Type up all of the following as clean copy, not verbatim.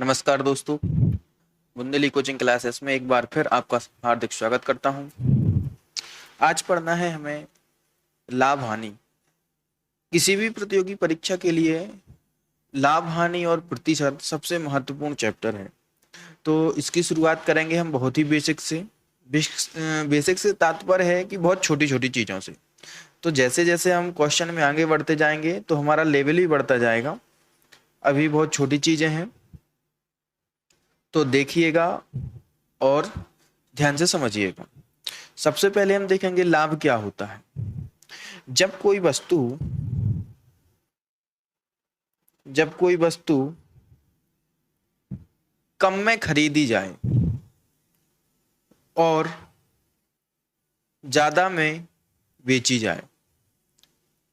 नमस्कार दोस्तों, Bundeli coaching classes में एक बार फिर आपका हार्दिक स्वागत करता हूं। आज पढ़ना है हमें लाभ हानि। किसी भी प्रतियोगी परीक्षा के लिए लाभ हानि और प्रतिशत सबसे महत्वपूर्ण चैप्टर है। तो इसकी शुरुआत करेंगे हम बहुत ही बेसिक से। बेसिक से तात्पर्य है कि बहुत छोटी छोटी चीज़ों से। तो जैसे जैसे हम क्वेश्चन में आगे बढ़ते जाएंगे तो हमारा लेवल भी बढ़ता जाएगा। अभी बहुत छोटी चीज़ें हैं, तो देखिएगा और ध्यान से समझिएगा। सबसे पहले हम देखेंगे लाभ क्या होता है। जब कोई वस्तु कम में खरीदी जाए और ज्यादा में बेची जाए।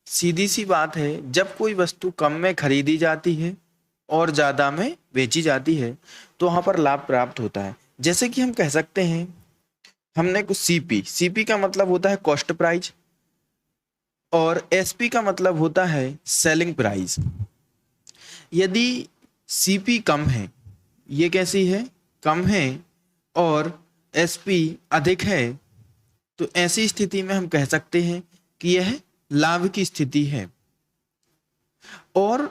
सीधी सी बात है, जब कोई वस्तु कम में खरीदी जाती है और ज्यादा में बेची जाती है तो वहां पर लाभ प्राप्त होता है। जैसे कि हम कह सकते हैं, हमने कुछ सीपी का मतलब होता है कॉस्ट प्राइस और एसपी का मतलब होता है सेलिंग प्राइस। यदि सीपी कम है, ये कैसी है, कम है, और एसपी अधिक है, तो ऐसी स्थिति में हम कह सकते हैं कि यह लाभ की स्थिति है। और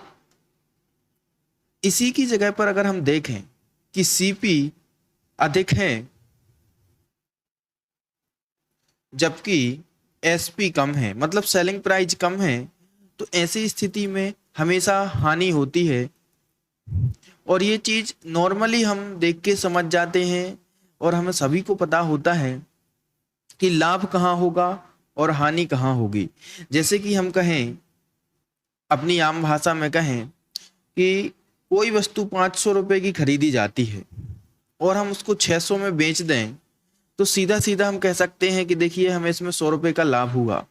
इसी की जगह पर अगर हम देखें कि सीपी अधिक है जबकि एसपी कम है, मतलब सेलिंग प्राइस कम है, तो ऐसी स्थिति में हमेशा हानि होती है। और ये चीज नॉर्मली हम देख के समझ जाते हैं और हमें सभी को पता होता है कि लाभ कहाँ होगा और हानि कहाँ होगी। जैसे कि हम कहें, अपनी आम भाषा में कहें कि कोई वस्तु 500 रुपए की खरीदी जाती है और हम उसको 600 में बेच दें, तो सीधा सीधा हम कह सकते हैं कि देखिए हमें इसमें 100 रुपए का लाभ हुआ।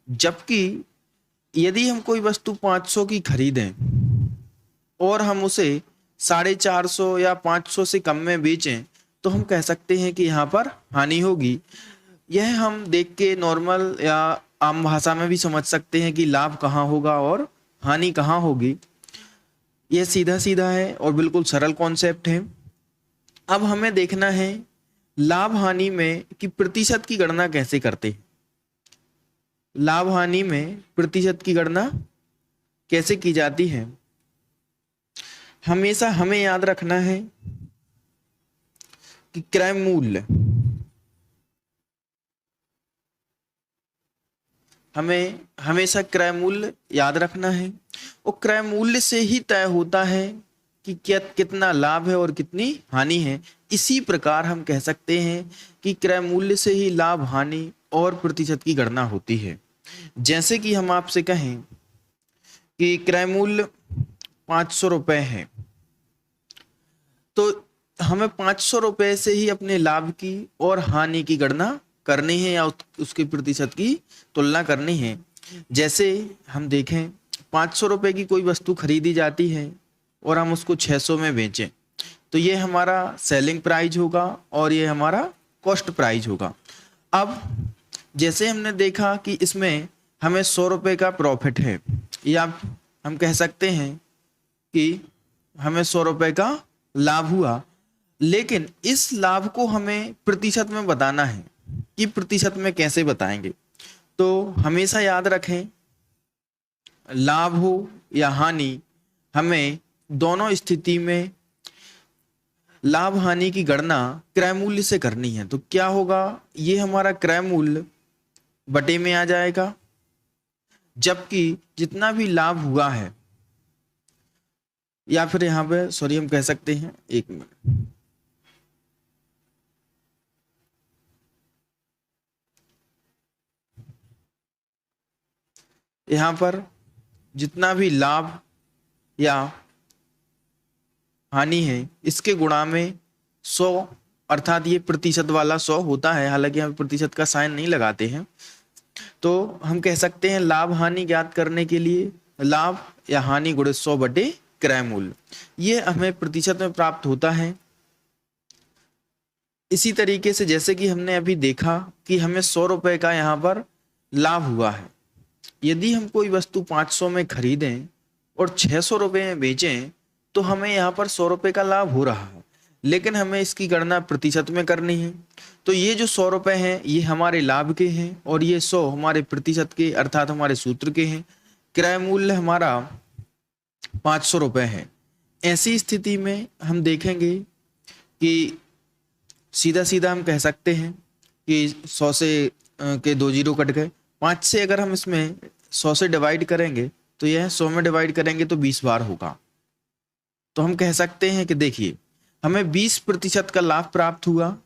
जबकि यदि हम कोई वस्तु 500 की खरीदें और हम उसे 450 या 500 से कम में बेचें, तो हम कह सकते हैं कि यहाँ पर हानि होगी। यह हम देख के नॉर्मल या आम भाषा में भी समझ सकते हैं कि लाभ कहाँ होगा और हानि कहाँ होगी। यह सीधा सीधा है और बिल्कुल सरल कॉन्सेप्ट है। अब हमें देखना है लाभ हानि में कि प्रतिशत की गणना कैसे करते हैं। लाभ हानि में प्रतिशत की गणना कैसे की जाती है, हमेशा हमें याद रखना है कि क्रय मूल्य, हमें हमेशा क्रय मूल्य याद रखना है और क्रय मूल्य से ही तय होता है कि क्या कितना लाभ है और कितनी हानि है। इसी प्रकार हम कह सकते हैं कि क्रय मूल्य से ही लाभ हानि और प्रतिशत की गणना होती है। जैसे कि हम आपसे कहें कि क्रय मूल्य 500 रुपए है, तो हमें 500 रुपए से ही अपने लाभ की और हानि की गणना करनी है या उसके प्रतिशत की तुलना करनी है। जैसे हम देखें, 500 रुपए की कोई वस्तु खरीदी जाती है और हम उसको 600 में बेचें, तो ये हमारा सेलिंग प्राइस होगा और ये हमारा कॉस्ट प्राइस होगा। अब जैसे हमने देखा कि इसमें हमें 100 रुपए का प्रॉफिट है, या हम कह सकते हैं कि हमें 100 रुपए का लाभ हुआ, लेकिन इस लाभ को हमें प्रतिशत में बताना है कि प्रतिशत में कैसे बताएंगे। तो हमेशा याद रखें, लाभ हो या हानि, हमें दोनों स्थिति में लाभ हानि की गणना क्रय मूल्य से करनी है। तो क्या होगा, ये हमारा क्रय मूल्य बटे में आ जाएगा, जबकि जितना भी लाभ हुआ है, या फिर यहां पे सॉरी हम कह सकते हैं, एक मिनट, यहां पर जितना भी लाभ या हानि है इसके गुणा में 100, अर्थात ये प्रतिशत वाला 100 होता है। हालांकि हम प्रतिशत का साइन नहीं लगाते हैं। तो हम कह सकते हैं लाभ हानि ज्ञात करने के लिए लाभ या हानि गुणे 100 बटे क्रय मूल्य, ये हमें प्रतिशत में प्राप्त होता है। इसी तरीके से जैसे कि हमने अभी देखा कि हमें 100 रुपए का यहाँ पर लाभ हुआ है। यदि हम कोई वस्तु 500 में खरीदें और 600 रुपए में बेचें, तो हमें यहाँ पर 100 रुपए का लाभ हो रहा है, लेकिन हमें इसकी गणना प्रतिशत में करनी है। तो ये जो 100 रुपए हैं ये हमारे लाभ के हैं और ये 100 हमारे प्रतिशत के अर्थात हमारे सूत्र के हैं। क्रय मूल्य हमारा 500 रुपए है। ऐसी स्थिति में हम देखेंगे कि सीधा सीधा हम कह सकते हैं कि 100 से के 2 जीरो कट गए। 5 से अगर हम इसमें 100 से डिवाइड करेंगे तो यह 100 में डिवाइड करेंगे तो 20 बार होगा। तो हम कह सकते हैं कि देखिए हमें 20% का लाभ प्राप्त हुआ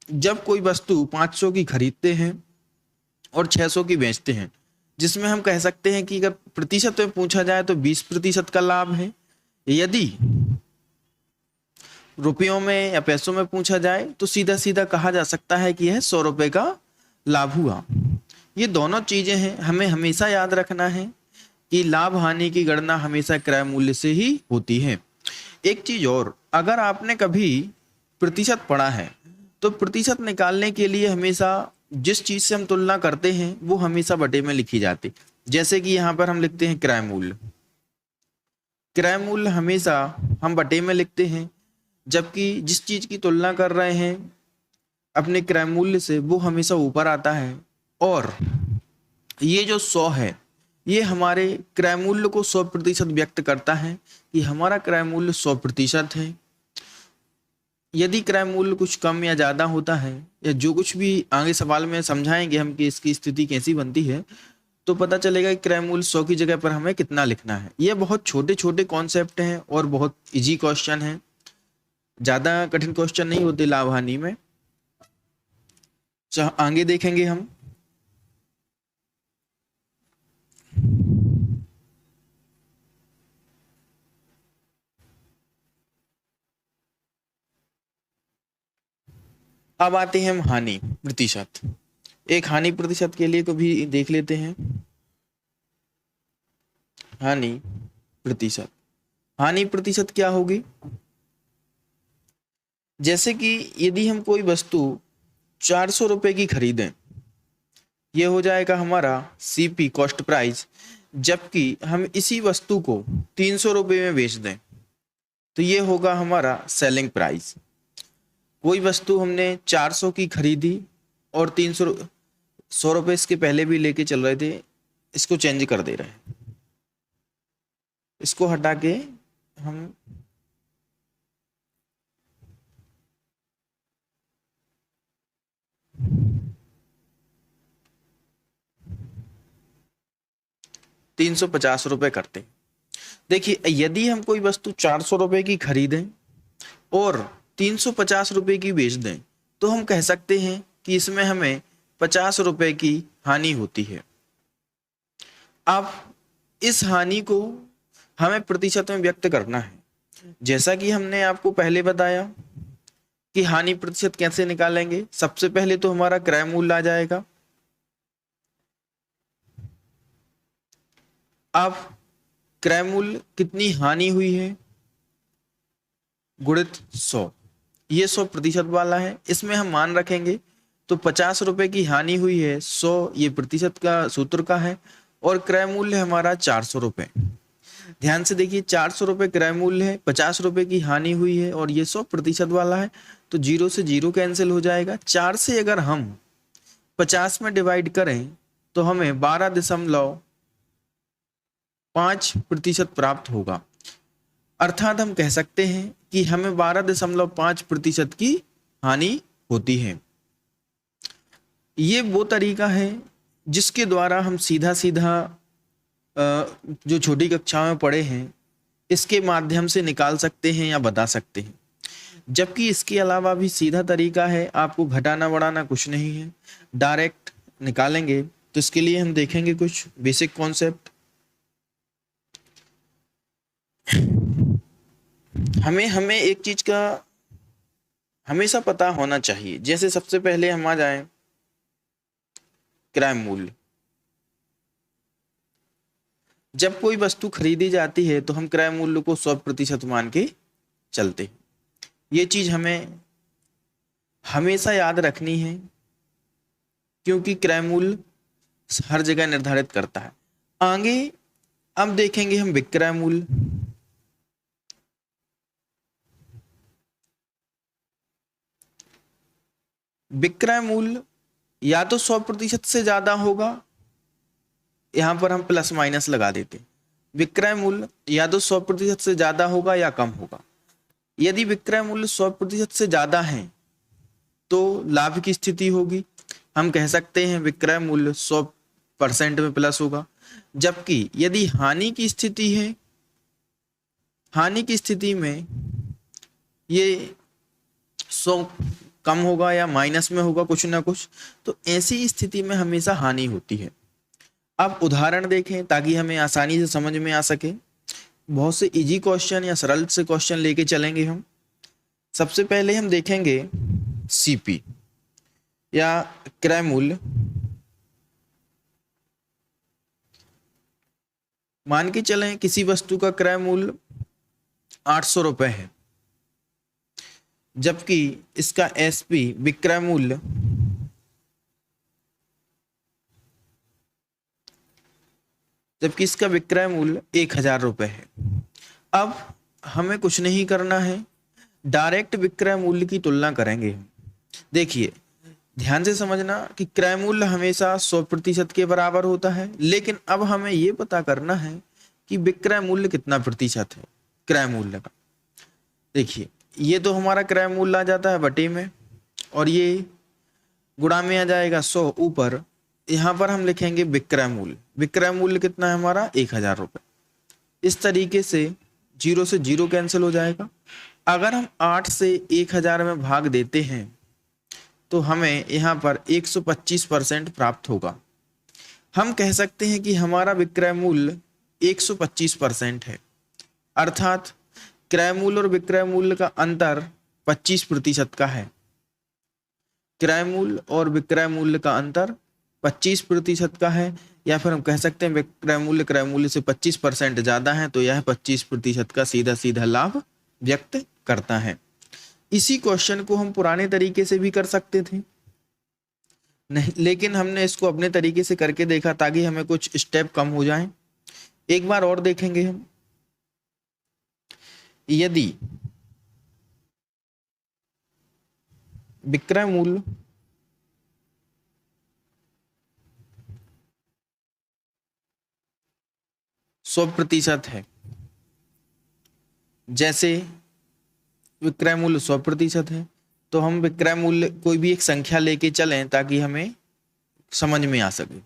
जब कोई वस्तु 500 की खरीदते हैं और 600 की बेचते हैं, जिसमें हम कह सकते हैं कि अगर प्रतिशत में पूछा जाए तो 20% का लाभ है। यदि रुपयों में या पैसों में पूछा जाए तो सीधा सीधा कहा जा सकता है कि यह 100 रुपए का लाभ हुआ। ये दोनों चीजें हैं, हमें हमेशा याद रखना है कि लाभ हानि की गणना हमेशा क्रय मूल्य से ही होती है। एक चीज और, अगर आपने कभी प्रतिशत पढ़ा है तो प्रतिशत निकालने के लिए हमेशा जिस चीज से हम तुलना करते हैं वो हमेशा बटे में लिखी जाती। जैसे कि यहाँ पर हम लिखते हैं क्रय मूल्य। क्रय मूल्य हमेशा हम बटे में लिखते हैं, जबकि जिस चीज की तुलना कर रहे हैं अपने क्रय मूल्य से वो हमेशा ऊपर आता है। और ये जो 100 है ये हमारे क्रय मूल्य को 100% व्यक्त करता है कि हमारा क्रय मूल्य 100% है। यदि क्रय मूल्य कुछ कम या ज्यादा होता है या जो कुछ भी आगे सवाल में समझाएंगे हम कि इसकी स्थिति कैसी बनती है, तो पता चलेगा कि क्रय मूल्य 100 की जगह पर हमें कितना लिखना है। ये बहुत छोटे छोटे कॉन्सेप्ट हैं और बहुत इजी क्वेश्चन है, ज्यादा कठिन क्वेश्चन नहीं होते लाभ हानि में। आगे देखेंगे हम। अब आते हैं हम हानि प्रतिशत। एक हानि प्रतिशत के लिए को भी देख लेते हैं। हानि प्रतिशत, हानि प्रतिशत क्या होगी? जैसे कि यदि हम कोई वस्तु 400 रुपए की खरीदें, ये हो जाएगा हमारा सीपी कॉस्ट प्राइस, जबकि हम इसी वस्तु को 300 रुपए में बेच दें तो ये होगा हमारा सेलिंग प्राइस। कोई वस्तु हमने 400 की खरीदी और 300 100 रुपए इसके पहले भी लेके चल रहे थे, इसको चेंज कर दे रहे हैं, इसको हटा के हम ₹350 करते हैं। देखिए यदि हम कोई वस्तु 400 रुपए की खरीदें और 350 रुपए की बेच दें तो हम कह सकते हैं कि इसमें हमें 50 रुपए की हानि होती है। अब इस हानि को हमें प्रतिशत में व्यक्त करना है। जैसा कि हमने आपको पहले बताया कि हानि प्रतिशत कैसे निकालेंगे, सबसे पहले तो हमारा क्रय मूल्य आ जाएगा। अब क्रय मूल्य कितनी हानि हुई है गुणित 100, ये 100% वाला है, इसमें हम मान रखेंगे तो 50 रुपए की हानि हुई है, 100 ये प्रतिशत का सूत्र का है और क्रय मूल्य हमारा 400 रुपए। ध्यान से देखिए 400 रुपए क्रय मूल्य है, 50 रुपए की हानि हुई है और ये 100% वाला है, तो 0 से 0 कैंसिल हो जाएगा। 4 से अगर हम 50 में डिवाइड करें तो हमें 12.5% प्राप्त होगा। अर्थात हम कह सकते हैं कि हमें 12.5% की हानि होती है। ये वो तरीका है जिसके द्वारा हम सीधा सीधा जो छोटी कक्षा में पढ़े हैं इसके माध्यम से निकाल सकते हैं या बता सकते हैं। जबकि इसके अलावा भी सीधा तरीका है, आपको घटाना बढ़ाना कुछ नहीं है, डायरेक्ट निकालेंगे। तो इसके लिए हम देखेंगे कुछ बेसिक कॉन्सेप्ट। हमें एक चीज का हमेशा पता होना चाहिए। जैसे सबसे पहले हम आ जाएं क्रय मूल्य। जब कोई वस्तु खरीदी जाती है तो हम क्रय मूल्य को 100% मान के चलते हैं। ये चीज हमें हमेशा याद रखनी है क्योंकि क्रय मूल्य हर जगह निर्धारित करता है। आगे अब देखेंगे हम विक्रय मूल्य। विक्रय मूल्य या तो 100% से ज्यादा होगा, यहां पर हम प्लस माइनस लगा देते, विक्रय मूल्य या तो 100% से ज्यादा होगा या कम होगा। यदि विक्रय मूल्य 100% से ज्यादा है तो लाभ की स्थिति होगी, हम कह सकते हैं विक्रय मूल्य 100% में प्लस होगा। जबकि यदि हानि की स्थिति है, हानि की स्थिति में ये 100 कम होगा या माइनस में होगा कुछ ना कुछ, तो ऐसी स्थिति में हमेशा हानि होती है। अब उदाहरण देखें ताकि हमें आसानी से समझ में आ सके। बहुत से इजी क्वेश्चन या सरल से क्वेश्चन लेके चलेंगे हम। सबसे पहले हम देखेंगे सीपी या क्रय मूल्य। मान के चलें किसी वस्तु का क्रय मूल्य 800 रुपए है, जबकि इसका एसपी विक्रय मूल्य जबकि इसका विक्रय मूल्य 1000 रुपए है। अब हमें कुछ नहीं करना है, डायरेक्ट विक्रय मूल्य की तुलना करेंगे हम। देखिए ध्यान से समझना कि क्रय मूल्य हमेशा 100% के बराबर होता है, लेकिन अब हमें यह पता करना है कि विक्रय मूल्य कितना प्रतिशत है क्रय मूल्य का। देखिए ये तो हमारा क्रय मूल्य आ जाता है बटे में, और ये गुणा में आ जाएगा 100 ऊपर। यहां पर हम लिखेंगे विक्रय मूल्य। विक्रय मूल्य कितना है हमारा 1000 रुपए। इस तरीके से 0 से 0 कैंसिल हो जाएगा। अगर हम 8 से 1000 में भाग देते हैं तो हमें यहाँ पर 125% प्राप्त होगा। हम कह सकते हैं कि हमारा विक्रय मूल्य 125% है, अर्थात क्रय मूल्य और विक्रय मूल्य का अंतर 25% का है। क्रय मूल्य और विक्रय मूल्य का अंतर 25% का है, या फिर हम कह सकते हैं विक्रय मूल्य क्रय मूल्य से 25% ज्यादा है, तो यह 25% का सीधा सीधा लाभ व्यक्त करता है। इसी क्वेश्चन को हम पुराने तरीके से भी कर सकते थे, नहीं, लेकिन हमने इसको अपने तरीके से करके देखा ताकि हमें कुछ स्टेप कम हो जाएं। एक बार और देखेंगे हम। यदि विक्रय मूल्य सौ प्रतिशत है, जैसे विक्रय मूल्य 100% है, तो हम विक्रय मूल्य कोई भी एक संख्या लेके चलें ताकि हमें समझ में आ सके।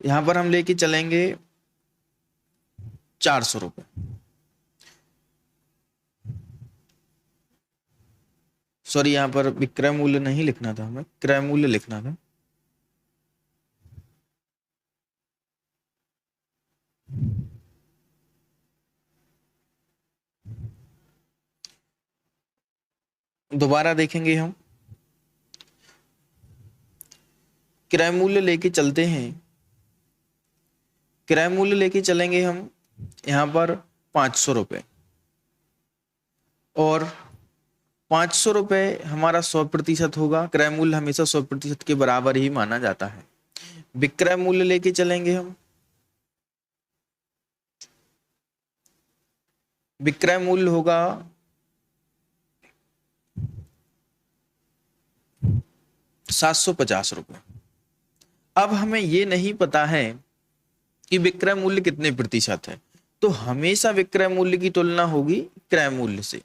यहां पर हम लेके चलेंगे 400 रुपए। सॉरी, यहां पर विक्रय मूल्य नहीं लिखना था, हमें क्रय मूल्य लिखना था। दोबारा देखेंगे हम। क्रय मूल्य लेके चलते हैं, क्रय मूल्य लेके चलेंगे हम यहां पर 500 रुपए, और 500 रुपए हमारा 100% होगा। क्रय मूल्य हमेशा 100% के बराबर ही माना जाता है। विक्रय मूल्य लेके चलेंगे हम, विक्रय मूल्य होगा 750 रुपए। अब हमें ये नहीं पता है कि विक्रय मूल्य कितने प्रतिशत है, तो हमेशा विक्रय मूल्य की तुलना होगी क्रय मूल्य से।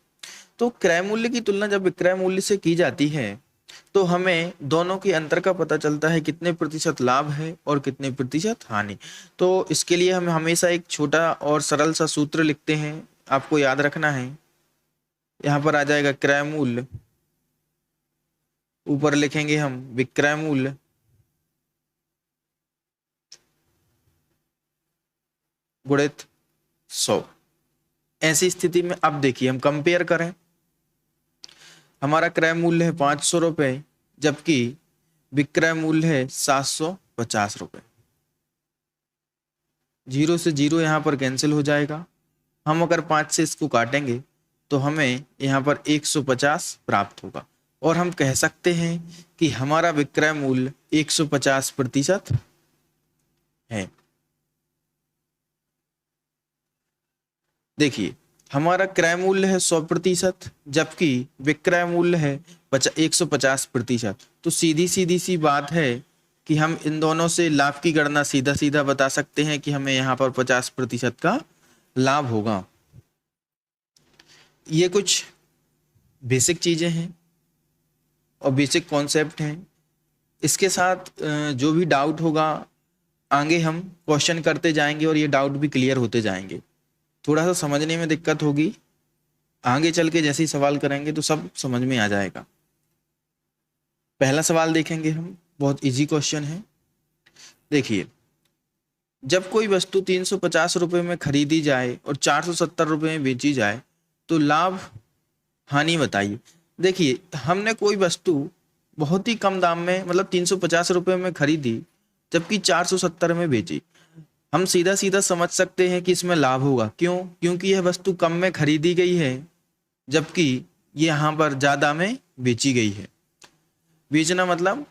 तो क्रय मूल्य की तुलना जब विक्रय मूल्य से की जाती है तो हमें दोनों के अंतर का पता चलता है, कितने प्रतिशत लाभ है और कितने प्रतिशत हानि। तो इसके लिए हम हमेशा एक छोटा और सरल सा सूत्र लिखते हैं, आपको याद रखना है। यहां पर आ जाएगा क्रय मूल्य, ऊपर लिखेंगे हम विक्रय मूल्य, गुणित 100। ऐसी स्थिति में अब देखिए हम कंपेयर करें, हमारा क्रय मूल्य है 500 रुपए, जबकि विक्रय मूल्य है 750 रुपए। 0 से 0 यहां पर कैंसिल हो जाएगा। हम अगर 5 से इसको काटेंगे तो हमें यहां पर 150 प्राप्त होगा, और हम कह सकते हैं कि हमारा विक्रय मूल्य 150% है। देखिए हमारा क्रय मूल्य है 100%, जबकि विक्रय मूल्य है 150%। तो सीधी सीधी सी बात है कि हम इन दोनों से लाभ की गणना सीधा सीधा बता सकते हैं कि हमें यहाँ पर 50% का लाभ होगा। ये कुछ बेसिक चीजें हैं और बेसिक कॉन्सेप्ट हैं। इसके साथ जो भी डाउट होगा आगे हम क्वेश्चन करते जाएंगे और ये डाउट भी क्लियर होते जाएंगे। थोड़ा सा समझने में दिक्कत होगी, आगे चल के जैसे ही सवाल करेंगे तो सब समझ में आ जाएगा। पहला सवाल देखेंगे हम, बहुत इजी क्वेश्चन है। देखिए, जब कोई वस्तु 350 रुपये में खरीदी जाए और 470 रुपये में बेची जाए तो लाभ हानि बताइए। देखिए, हमने कोई वस्तु बहुत ही कम दाम में मतलब 350 रुपये में खरीदी जबकि 470 में बेची। हम सीधा सीधा समझ सकते हैं कि इसमें लाभ होगा। क्यों? क्योंकि यह वस्तु कम में खरीदी गई है जबकि ये यहाँ पर ज़्यादा में बेची गई है। बेचना मतलब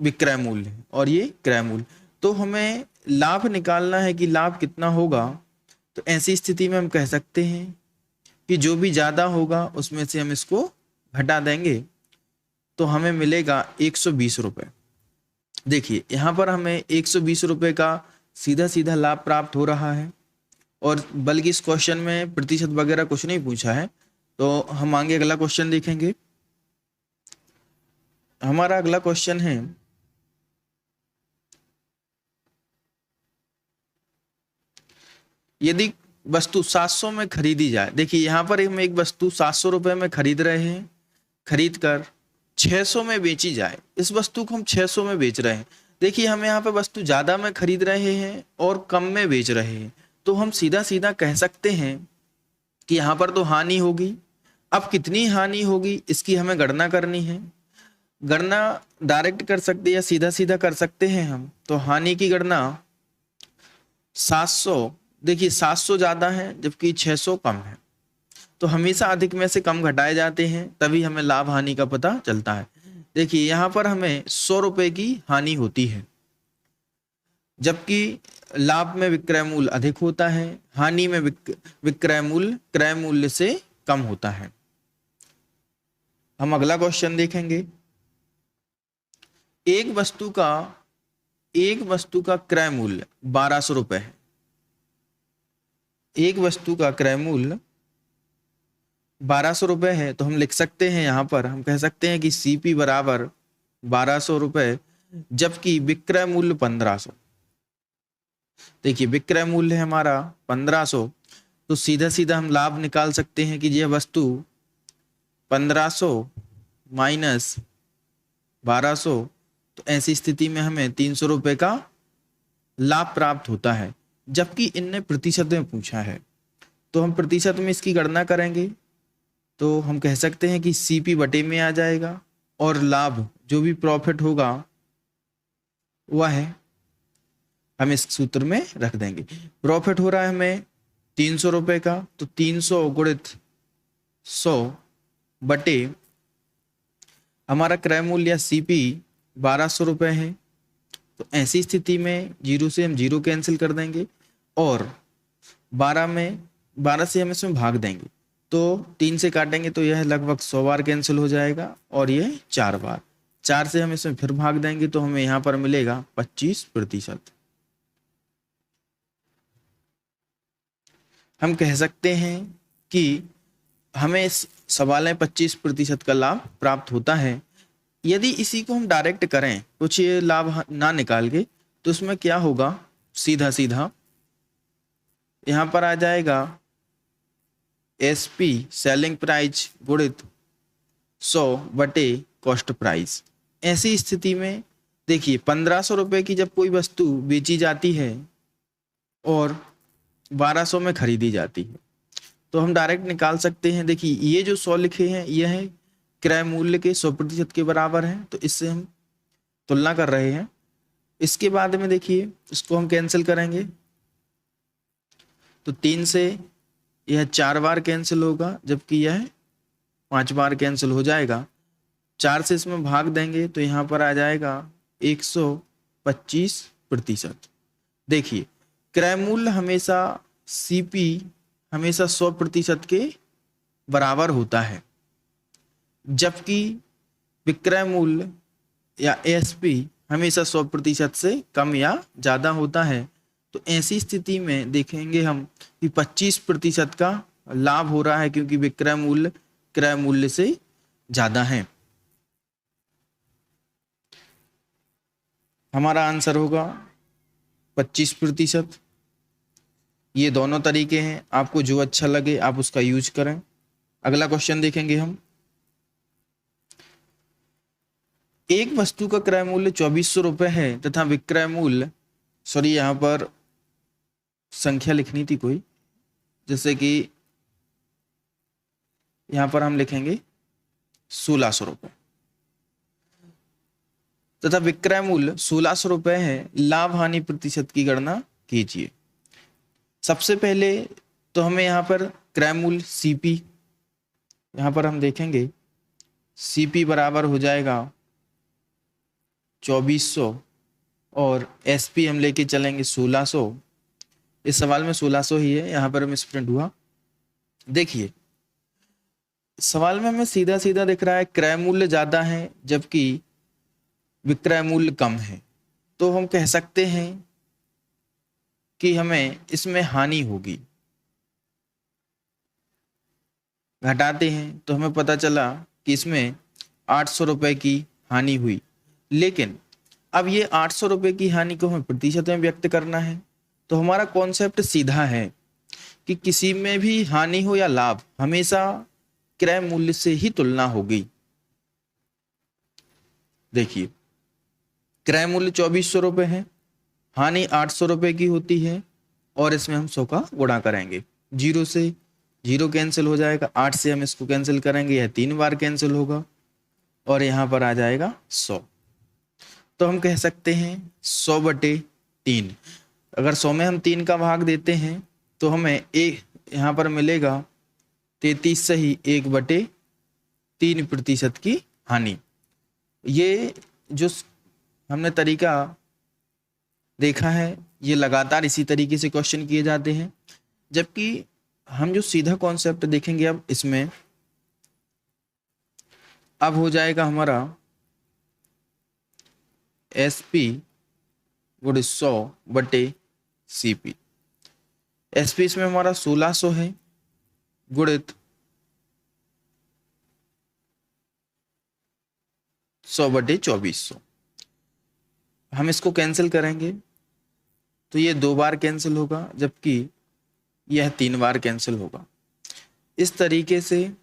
विक्रय मूल्य और ये क्रय मूल्य। तो हमें लाभ निकालना है कि लाभ कितना होगा। तो ऐसी स्थिति में हम कह सकते हैं कि जो भी ज़्यादा होगा उसमें से हम इसको घटा देंगे तो हमें मिलेगा 120 रुपये। देखिए, यहाँ पर हमें 120 रुपये का सीधा सीधा लाभ प्राप्त हो रहा है और बल्कि इस क्वेश्चन में प्रतिशत वगैरह कुछ नहीं पूछा है। तो हम आगे अगला क्वेश्चन देखेंगे। हमारा अगला क्वेश्चन है, यदि वस्तु 700 में खरीदी जाए। देखिए, यहाँ पर हम एक वस्तु 700 रुपये में खरीद रहे हैं, खरीद कर 600 में बेची जाए। इस वस्तु को हम 600 में बेच रहे हैं। देखिए, हम यहाँ पे वस्तु ज़्यादा में खरीद रहे हैं और कम में बेच रहे हैं। तो हम सीधा सीधा कह सकते हैं कि यहाँ पर तो हानि होगी। अब कितनी हानि होगी इसकी हमें गणना करनी है। गणना डायरेक्ट कर सकते या सीधा सीधा कर सकते हैं हम। तो हानि की गणना 700, देखिए 700 ज़्यादा है जबकि 600 कम है। तो हमेशा अधिक में से कम घटाए जाते हैं तभी हमें लाभ हानि का पता चलता है। देखिए, यहाँ पर हमें 100 रुपये की हानि होती है जबकि लाभ में विक्रय मूल्य अधिक होता है, हानि में विक्रय मूल्य क्रय मूल्य से कम होता है। हम अगला क्वेश्चन देखेंगे। एक वस्तु का क्रय मूल्य 1200 रुपये है। एक वस्तु का क्रय मूल्य 1200 रुपये है। तो हम लिख सकते हैं, यहाँ पर हम कह सकते हैं कि सीपी बराबर 1200 रुपये जबकि विक्रय मूल्य 1500। देखिए, विक्रय मूल्य है हमारा 1500। तो सीधा सीधा हम लाभ निकाल सकते हैं कि यह वस्तु 1500 माइनस 1200। तो ऐसी स्थिति में हमें 300 रुपये का लाभ प्राप्त होता है जबकि इनने प्रतिशत में पूछा है। तो हम प्रतिशत में इसकी गणना करेंगे तो हम कह सकते हैं कि सीपी बटे में आ जाएगा और लाभ जो भी प्रॉफिट होगा वह है हम इस सूत्र में रख देंगे। प्रॉफिट हो रहा है हमें 300 रुपये का, तो 300 गुणित 100 बटे हमारा क्रय मूल्य सीपी 1200 रुपये है। तो ऐसी स्थिति में 0 से हम 0 कैंसिल कर देंगे और 12 से हम इसमें भाग देंगे। तो 3 से काटेंगे तो यह लगभग 100 बार कैंसिल हो जाएगा और यह 4 बार। 4 से हम इसमें फिर भाग देंगे तो हमें यहाँ पर मिलेगा 25%। हम कह सकते हैं कि हमें इस सवाल में 25% का लाभ प्राप्त होता है। यदि इसी को हम डायरेक्ट करें, कुछ ये लाभ ना निकाल के, तो उसमें क्या होगा, सीधा सीधा यहाँ पर आ जाएगा एसपी सेलिंग प्राइस गुणित 100 बटे कॉस्ट प्राइस। ऐसी स्थिति में देखिए 1500 रुपये की जब कोई वस्तु बेची जाती है और 1200 में खरीदी जाती है तो हम डायरेक्ट निकाल सकते हैं। देखिए, ये जो 100 लिखे हैं यह है क्रय मूल्य के 100% के बराबर है। तो इससे हम तुलना कर रहे हैं। इसके बाद में देखिए इसको हम कैंसिल करेंगे तो 3 से यह 4 बार कैंसिल होगा जबकि यह 5 बार कैंसिल हो जाएगा। 4 से इसमें भाग देंगे तो यहाँ पर आ जाएगा 125%। देखिए, क्रय मूल्य हमेशा सीपी हमेशा 100% के बराबर होता है, जबकि विक्रय मूल्य या एएसपी हमेशा 100% से कम या ज़्यादा होता है। तो ऐसी स्थिति में देखेंगे हम कि 25% का लाभ हो रहा है, क्योंकि विक्रय मूल्य क्रय मूल्य से ज़्यादा है। हमारा आंसर होगा 25%। ये दोनों तरीके हैं, आपको जो अच्छा लगे आप उसका यूज करें। अगला क्वेश्चन देखेंगे हम। एक वस्तु का क्रय मूल्य 2400 रुपये है तथा विक्रय मूल्य, सॉरी यहाँ पर संख्या लिखनी थी कोई, जैसे कि यहाँ पर हम लिखेंगे 1600 रुपये, तथा विक्रय मूल्य 1600 रुपये है। लाभ हानि प्रतिशत की गणना कीजिए। सबसे पहले तो हमें यहाँ पर क्रय मूल्य सीपी, यहाँ पर हम देखेंगे सीपी बराबर हो जाएगा 2400 और एसपी हम लेके चलेंगे 1600। इस सवाल में 1600 ही है, यहाँ पर मिसप्रिंट हुआ। देखिए सवाल में हमें सीधा सीधा दिख रहा है क्रय मूल्य ज़्यादा है जबकि विक्रय मूल्य कम है, तो हम कह सकते हैं कि हमें इसमें हानि होगी। घटाते हैं तो हमें पता चला कि इसमें 800 रुपये की हानि हुई, लेकिन अब ये 800 रुपये की हानि को हमें प्रतिशत में व्यक्त करना है। तो हमारा कॉन्सेप्ट सीधा है कि किसी में भी हानि हो या लाभ, हमेशा क्रय मूल्य से ही तुलना होगी। देखिए क्रय मूल्य 2400 रुपये है, हानि 800 रुपये की होती है, और इसमें हम 100 का गुणा करेंगे। 0 से 0 कैंसिल हो जाएगा, 8 से हम इसको कैंसिल करेंगे, यह 3 बार कैंसिल होगा, और यहाँ पर आ जाएगा 100। तो हम कह सकते हैं 100/3। अगर 100 में हम 3 का भाग देते हैं तो हमें एक यहाँ पर मिलेगा 33 सही 1/3% की हानि। ये जो हमने तरीका देखा है, ये लगातार इसी तरीके से क्वेश्चन किए जाते हैं। जबकि हम जो सीधा कॉन्सेप्ट देखेंगे अब इसमें, अब हो जाएगा हमारा एसपी गुणे 100/CP। एसपी इसमें हमारा 1600 है गुणित 100/2400। हम इसको कैंसिल करेंगे तो ये 2 बार कैंसिल होगा, जबकि यह 3 बार कैंसिल होगा। इस तरीके से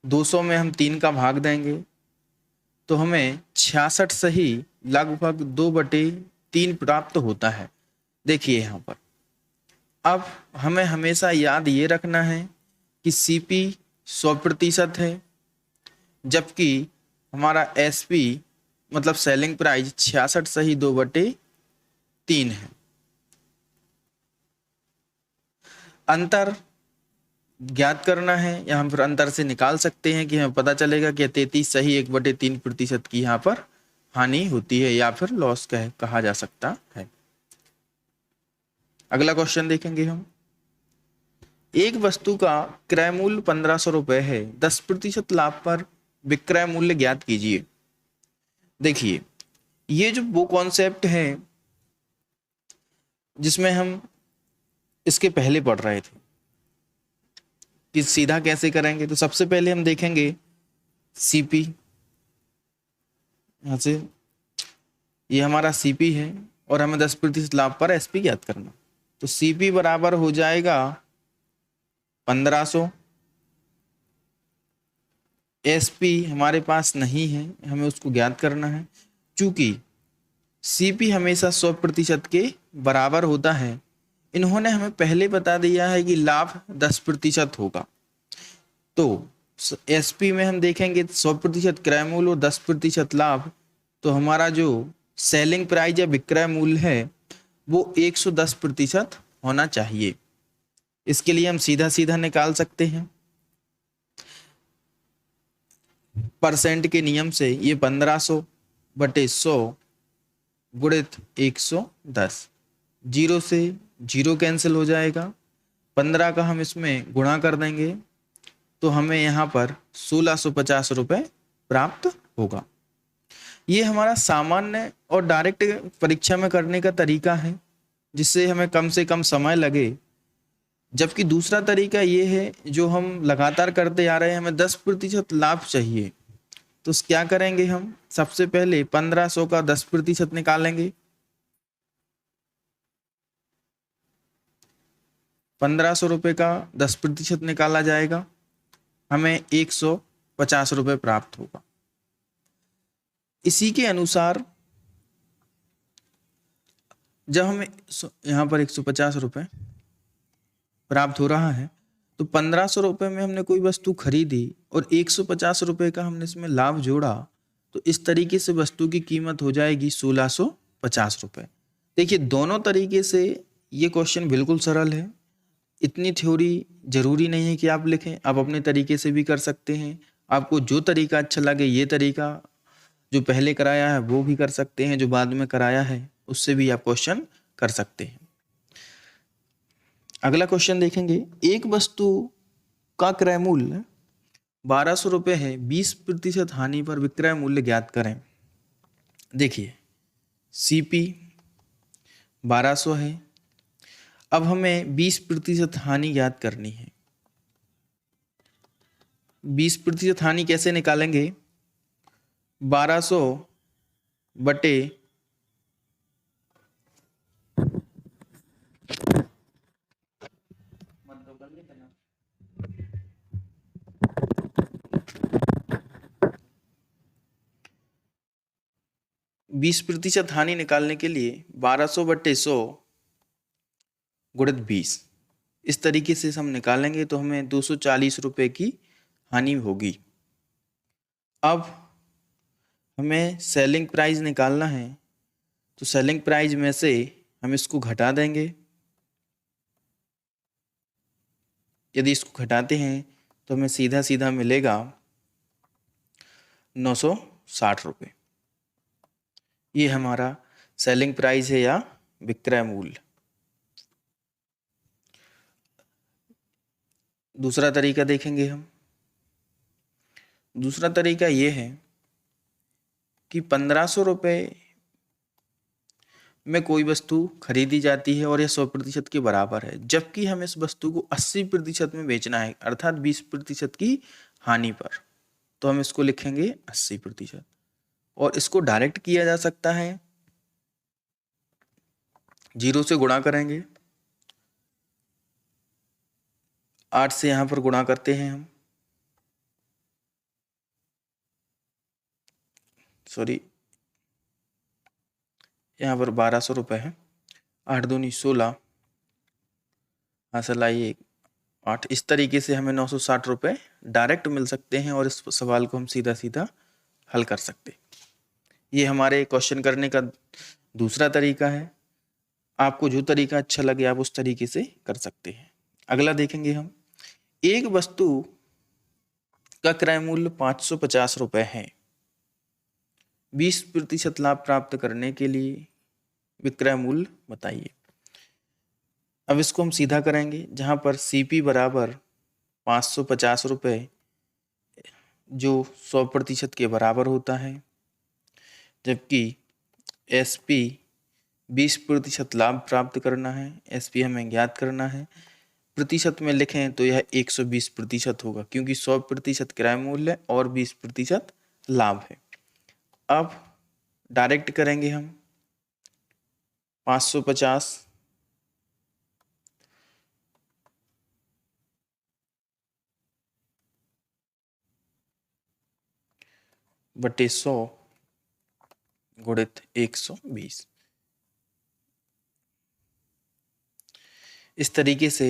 200 में हम 3 का भाग देंगे तो हमें 66 सही लगभग 2/3 प्राप्त होता है। देखिए यहाँ पर अब हमें हमेशा याद ये रखना है कि सीपी 100% है, जबकि हमारा एसपी मतलब सेलिंग प्राइस 66 सही 2/3 है। अंतर ज्ञात करना है, या हम फिर अंतर से निकाल सकते हैं कि हमें पता चलेगा कि 33 सही 1/3% की यहाँ पर हानि होती है, या फिर लॉस कहा जा सकता है। अगला क्वेश्चन देखेंगे हम। एक वस्तु का क्रय मूल्य 1500 रुपये है, 10% लाभ पर विक्रय मूल्य ज्ञात कीजिए। देखिए ये जो वो कॉन्सेप्ट है जिसमें हम इसके पहले पढ़ रहे थे कि सीधा कैसे करेंगे, तो सबसे पहले हम देखेंगे सीपी। यहाँ से ये हमारा सीपी है और हमें 10% लाभ पर एसपी ज्ञात करना। तो सीपी बराबर हो जाएगा 1500। एसपी हमारे पास नहीं है, हमें उसको ज्ञात करना है। चूंकि सीपी हमेशा 100% के बराबर होता है, इन्होंने हमें पहले बता दिया है कि लाभ 10% होगा। तो एसपी में हम देखेंगे 100% क्रय मूल्य और 10% लाभ, तो हमारा जो सेलिंग प्राइस या विक्रय मूल्य है वो 110% होना चाहिए। इसके लिए हम सीधा सीधा निकाल सकते हैं परसेंट के नियम से। ये 1500/100 गुणित 110, 0 से जीरो कैंसिल हो जाएगा, 15 का हम इसमें गुणा कर देंगे तो हमें यहाँ पर 1650 रुपये प्राप्त होगा। ये हमारा सामान्य और डायरेक्ट परीक्षा में करने का तरीका है जिससे हमें कम से कम समय लगे। जबकि दूसरा तरीका ये है जो हम लगातार करते आ रहे हैं, हमें 10% लाभ चाहिए। तो क्या करेंगे हम, सबसे पहले 1500 का 10% निकालेंगे। 1500 रुपये का 10% निकाला जाएगा, हमें 150 रुपये प्राप्त होगा। इसी के अनुसार जब हमें यहाँ पर 150 रुपये प्राप्त हो रहा है तो 1500 रुपये में हमने कोई वस्तु खरीदी और 150 रुपये का हमने इसमें लाभ जोड़ा, तो इस तरीके से वस्तु की कीमत हो जाएगी 1650 रुपये। देखिए दोनों तरीके से ये क्वेश्चन बिल्कुल सरल है, इतनी थ्योरी जरूरी नहीं है कि आप लिखें, आप अपने तरीके से भी कर सकते हैं। आपको जो तरीका अच्छा लगे, ये तरीका जो पहले कराया है वो भी कर सकते हैं, जो बाद में कराया है उससे भी आप क्वेश्चन कर सकते हैं। अगला क्वेश्चन देखेंगे, एक वस्तु का क्रय मूल्य 1200 रुपये है, 20% हानि पर विक्रय मूल्य ज्ञात करें। देखिए सीपी 1200 है, अब हमें 20% हानि ज्ञात करनी है। 20% हानि कैसे निकालेंगे, 1200 बटे 20% हानि निकालने के लिए 1200 बटे 100 गुणित 20, इस तरीके से हम निकालेंगे तो हमें 240 रुपये की हानि होगी। अब हमें सेलिंग प्राइस निकालना है, तो सेलिंग प्राइस में से हम इसको घटा देंगे। यदि इसको घटाते हैं तो हमें सीधा सीधा मिलेगा 960 रुपये। ये हमारा सेलिंग प्राइस है या विक्रय मूल्य। दूसरा तरीका देखेंगे हम। दूसरा तरीका ये है कि 1500 रुपये में कोई वस्तु खरीदी जाती है और यह 100% के बराबर है, जबकि हमें इस वस्तु को 80% में बेचना है, अर्थात 20% की हानि पर। तो हम इसको लिखेंगे 80% और इसको डायरेक्ट किया जा सकता है, 0 से गुणा करेंगे, 8 से यहां पर गुणा करते हैं हम, सॉरी यहाँ पर 1200 रुपये है, 8 दूनी 16, हासिल आई 8। इस तरीके से हमें 960 रुपये डायरेक्ट मिल सकते हैं और इस सवाल को हम सीधा सीधा हल कर सकते हैं। ये हमारे क्वेश्चन करने का दूसरा तरीका है। आपको जो तरीका अच्छा लगे आप उस तरीके से कर सकते हैं। अगला देखेंगे हम, एक वस्तु का क्रय मूल्य 550 रुपये है, 20% लाभ प्राप्त करने के लिए विक्रय मूल्य बताइए। अब इसको हम सीधा करेंगे, जहां पर सीपी बराबर 550 रुपये जो 100% के बराबर होता है, जबकि एसपी 20% लाभ प्राप्त करना है, एसपी हमें ज्ञात करना है। प्रतिशत में लिखें तो यह 120% होगा, क्योंकि 100% क्रय मूल्य और 20% लाभ है। अब डायरेक्ट करेंगे हम, 550 बटे 100 गुणित 120। इस तरीके से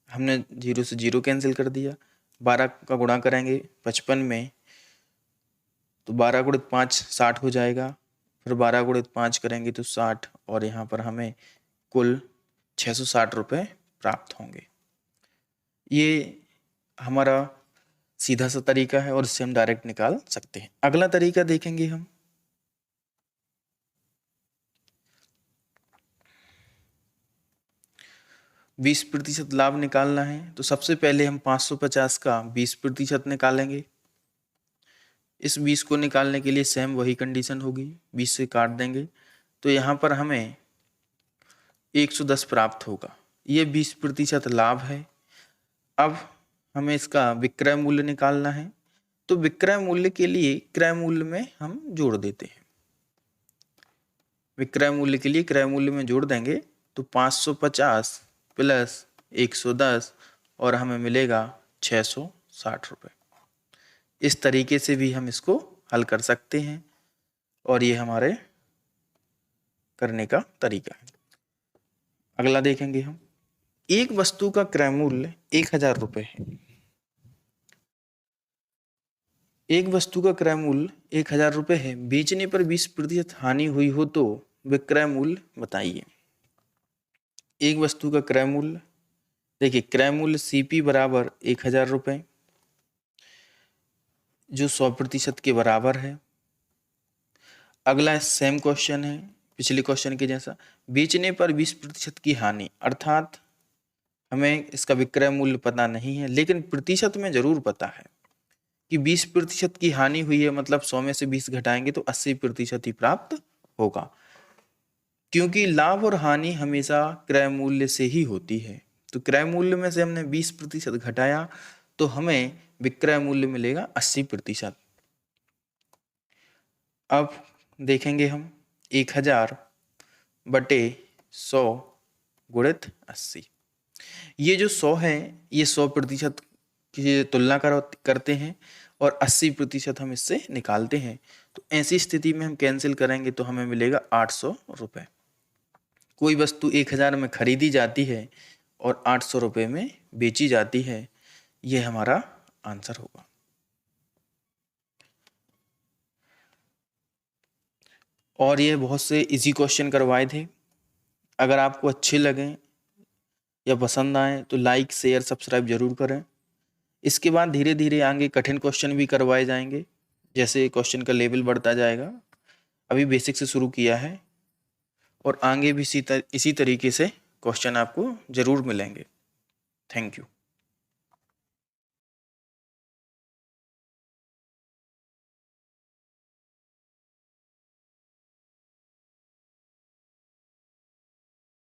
हमने 0 से 0 कैंसिल कर दिया। 12 का गुणा करेंगे 55 में तो 12 गुणित 5 60 हो जाएगा, फिर 12 गुणित 5 करेंगे तो 60, और यहाँ पर हमें कुल 660 रुपये प्राप्त होंगे। ये हमारा सीधा सा तरीका है और इससे हम डायरेक्ट निकाल सकते हैं। अगला तरीका देखेंगे हम, 20% लाभ निकालना है तो सबसे पहले हम 550 का 20% निकालेंगे। इस 20 को निकालने के लिए सेम वही कंडीशन होगी, 20 से काट देंगे तो यहाँ पर हमें 110 प्राप्त होगा। ये 20% लाभ है। अब हमें इसका विक्रय मूल्य निकालना है तो विक्रय मूल्य के लिए क्रय मूल्य में हम जोड़ देते हैं। विक्रय मूल्य के लिए क्रय मूल्य में जोड़ देंगे तो 550 प्लस 110 और हमें मिलेगा 660 रुपये। इस तरीके से भी हम इसको हल कर सकते हैं और ये हमारे करने का तरीका है। अगला देखेंगे हम, एक वस्तु का क्रय मूल्य 1000 रुपये है। एक वस्तु का क्रय मूल्य 1000 रुपये है, बेचने पर 20% हानि हुई हो तो विक्रय मूल्य बताइए। एक वस्तु का क्रय मूल्य, देखिए क्रय मूल्य CP बराबर 1000 रुपये जो 100% के बराबर है। अगला सेम क्वेश्चन है पिछले क्वेश्चन के जैसा, बेचने पर 20% की हानि, अर्थात हमें इसका विक्रय मूल्य पता नहीं है लेकिन प्रतिशत में जरूर पता है कि 20% की हानि हुई है, मतलब 100 में से 20 घटाएंगे तो 80% ही प्राप्त होगा, क्योंकि लाभ और हानि हमेशा क्रय मूल्य से ही होती है। तो क्रय मूल्य में से हमने 20% घटाया तो हमें विक्रय मूल्य मिलेगा 80%। अब देखेंगे हम 1000 बटे 100 गुणित 80। ये जो 100 है ये 100% की तुलना करते हैं और 80% हम इससे निकालते हैं। तो ऐसी स्थिति में हम कैंसिल करेंगे तो हमें मिलेगा 800 रुपये। कोई वस्तु 1000 में खरीदी जाती है और 800 रुपये में बेची जाती है, ये हमारा आंसर होगा। और ये बहुत से इजी क्वेश्चन करवाए थे। अगर आपको अच्छे लगें या पसंद आए तो लाइक शेयर सब्सक्राइब जरूर करें। इसके बाद धीरे धीरे आगे कठिन क्वेश्चन भी करवाए जाएंगे, जैसे क्वेश्चन का लेवल बढ़ता जाएगा। अभी बेसिक से शुरू किया है और आगे भी इसी तरीके से क्वेश्चन आपको जरूर मिलेंगे। Thank you.